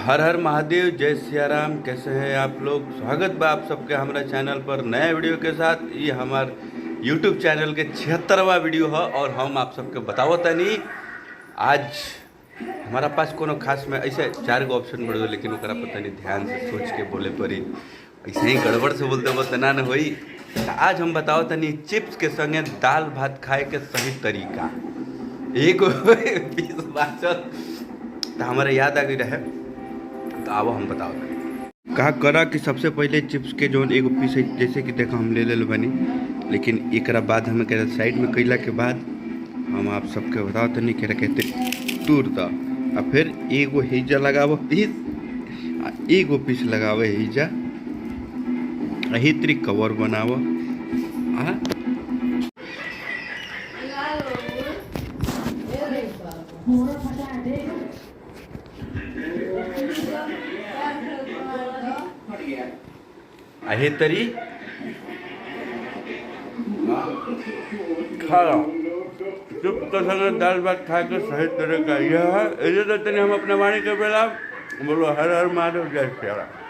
हर हर महादेव, जय सिया राम। कैसे हैं आप लोग? स्वागत बा आप सबके हमारा चैनल पर नए वीडियो के साथ। ये हमार यूट्यूब चैनल के 76वां वीडियो है और हम आप सबके बतावत तनी आज हमारा पास कोनो खास में ऐसे 4 गो ऑप्शन बढ़ो, लेकिन ओकरा पता नहीं ध्यान से सोच के बोले पड़ी, ऐसे ही गड़बड़ से बोलते बोलते ना होई। तो आज हम बताओ तनी चिप्स के संगे दाल भात खाए के सही तरीका। एक पीस बाचल तो हमारा याद आ गई रहे, तो अब हम बताओ कहा करा कि सबसे पहले चिप्स के जो एगो पीस है, जैसे कि देखो हम ले बनी, लेकिन एक बाद हमें कह साइड में कैला के बाद हम आप सबके बताओ तनी कह कहते तूर द आ फिर एगो हेजा लगाव पीस, एगो पीस लगाव हेजा, यही तरीक कवर बनाव आ अही तरी खा लो। चुप तो संग दाल भात खा के सही तरह का यह है। तो तनी हम अपने वाणी के बेला बोलो हर हर महादेव, जय श्री राम।